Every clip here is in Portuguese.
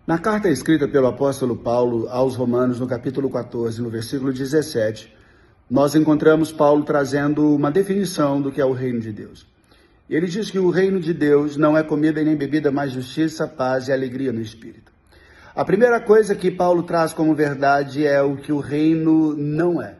Na carta escrita pelo apóstolo Paulo aos Romanos, no capítulo 14, no versículo 17, nós encontramos Paulo trazendo uma definição do que é o reino de Deus. Ele diz que o reino de Deus não é comida e nem bebida, mas justiça, paz e alegria no Espírito. A primeira coisa que Paulo traz como verdade é o que o reino não é.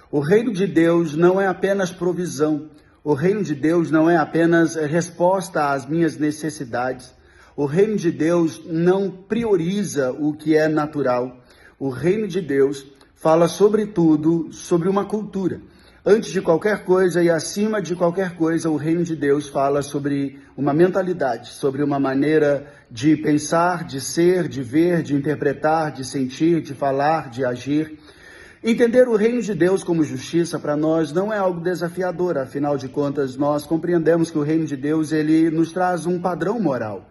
O reino de Deus não é apenas provisão. O reino de Deus não é apenas resposta às minhas necessidades. O reino de Deus não prioriza o que é natural. O reino de Deus fala sobretudo sobre uma cultura. Antes de qualquer coisa e acima de qualquer coisa, o reino de Deus fala sobre uma mentalidade, sobre uma maneira de pensar, de ser, de ver, de interpretar, de sentir, de falar, de agir. Entender o reino de Deus como justiça para nós não é algo desafiador, afinal de contas nós compreendemos que o reino de Deus ele nos traz um padrão moral.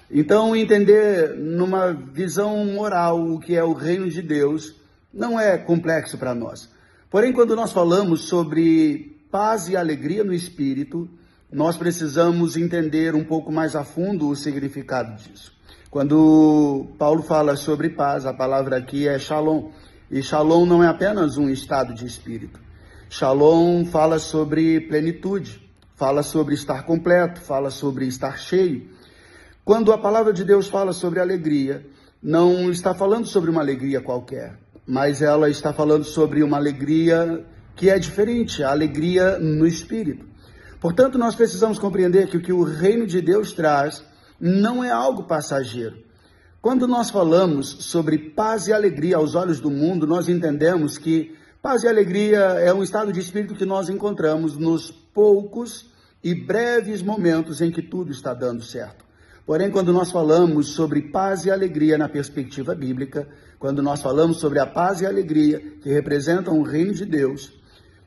Então entender numa visão moral o que é o reino de Deus não é complexo para nós. Porém, quando nós falamos sobre paz e alegria no Espírito, nós precisamos entender um pouco mais a fundo o significado disso. Quando Paulo fala sobre paz, a palavra aqui é shalom. E shalom não é apenas um estado de espírito. Shalom fala sobre plenitude, fala sobre estar completo, fala sobre estar cheio. Quando a palavra de Deus fala sobre alegria, não está falando sobre uma alegria qualquer, mas ela está falando sobre uma alegria que é diferente, a alegria no Espírito. Portanto, nós precisamos compreender que o que o reino de Deus traz não é algo passageiro. Quando nós falamos sobre paz e alegria aos olhos do mundo, nós entendemos que paz e alegria é um estado de espírito que nós encontramos nos poucos e breves momentos em que tudo está dando certo. Porém, quando nós falamos sobre paz e alegria na perspectiva bíblica, quando nós falamos sobre a paz e a alegria que representam o reino de Deus,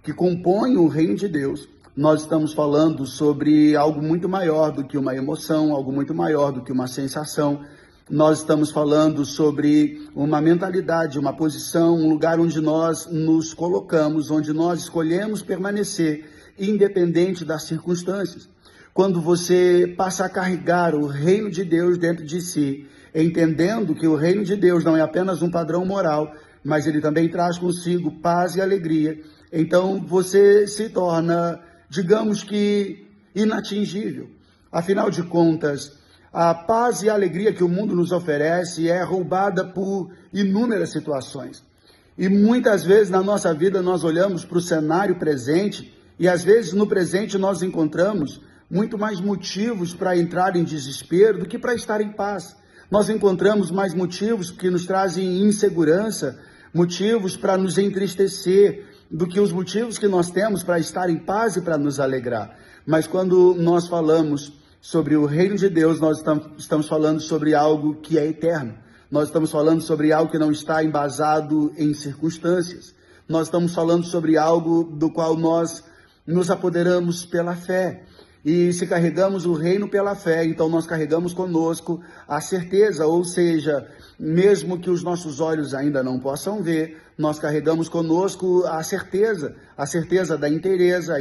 que compõem o reino de Deus, nós estamos falando sobre algo muito maior do que uma emoção, algo muito maior do que uma sensação. Nós estamos falando sobre uma mentalidade, uma posição, um lugar onde nós nos colocamos, onde nós escolhemos permanecer, independente das circunstâncias. Quando você passa a carregar o reino de Deus dentro de si, entendendo que o reino de Deus não é apenas um padrão moral, mas ele também traz consigo paz e alegria, então você se torna, digamos que, inatingível. Afinal de contas, a paz e a alegria que o mundo nos oferece é roubada por inúmeras situações. E muitas vezes na nossa vida nós olhamos para o cenário presente e às vezes no presente nós encontramos muito mais motivos para entrar em desespero do que para estar em paz. Nós encontramos mais motivos que nos trazem insegurança, motivos para nos entristecer, do que os motivos que nós temos para estar em paz e para nos alegrar. Mas quando nós falamos sobre o reino de Deus, nós estamos falando sobre algo que é eterno. Nós estamos falando sobre algo que não está embasado em circunstâncias. Nós estamos falando sobre algo do qual nós nos apoderamos pela fé. E se carregamos o reino pela fé, então nós carregamos conosco a certeza, ou seja, mesmo que os nossos olhos ainda não possam ver, nós carregamos conosco a certeza da inteireza,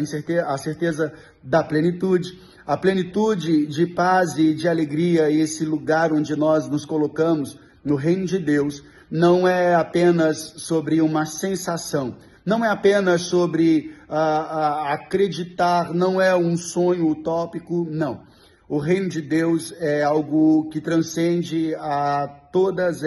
a certeza da plenitude, a plenitude de paz e de alegria. Esse lugar onde nós nos colocamos no reino de Deus não é apenas sobre uma sensação, não é apenas sobre acreditar, não é um sonho utópico, não. O reino de Deus é algo que transcende a todos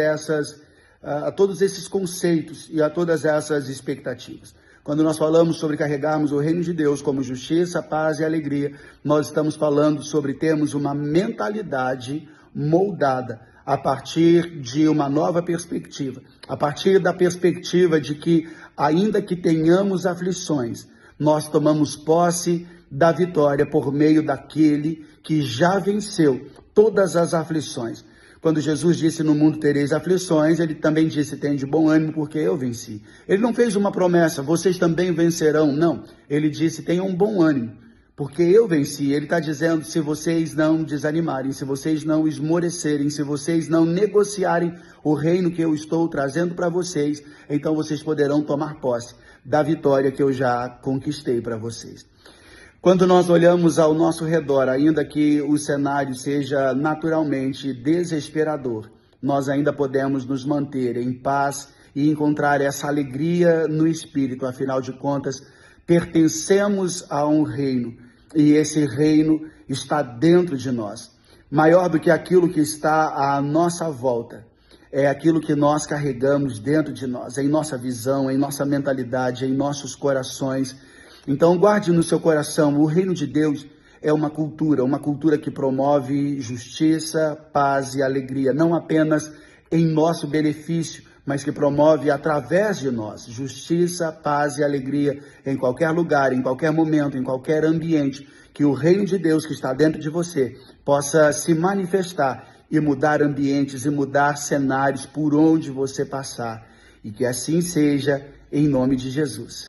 esses conceitos e a todas essas expectativas. Quando nós falamos sobre carregarmos o reino de Deus como justiça, paz e alegria, nós estamos falando sobre termos uma mentalidade moldada a partir de uma nova perspectiva, a partir da perspectiva de que, ainda que tenhamos aflições, nós tomamos posse da vitória por meio daquele que já venceu todas as aflições. Quando Jesus disse, no mundo tereis aflições, ele também disse, tende bom ânimo porque eu venci. Ele não fez uma promessa, vocês também vencerão, não. Ele disse, tenham bom ânimo, porque eu venci. Ele está dizendo, se vocês não desanimarem, se vocês não esmorecerem, se vocês não negociarem o reino que eu estou trazendo para vocês, então vocês poderão tomar posse da vitória que eu já conquistei para vocês. Quando nós olhamos ao nosso redor, ainda que o cenário seja naturalmente desesperador, nós ainda podemos nos manter em paz e encontrar essa alegria no Espírito. Afinal de contas, pertencemos a um reino e esse reino está dentro de nós. Maior do que aquilo que está à nossa volta, é aquilo que nós carregamos dentro de nós, em nossa visão, em nossa mentalidade, em nossos corações. Então guarde no seu coração, o reino de Deus é uma cultura que promove justiça, paz e alegria, não apenas em nosso benefício, mas que promove através de nós justiça, paz e alegria em qualquer lugar, em qualquer momento, em qualquer ambiente, que o reino de Deus que está dentro de você possa se manifestar e mudar ambientes e mudar cenários por onde você passar. E que assim seja, em nome de Jesus.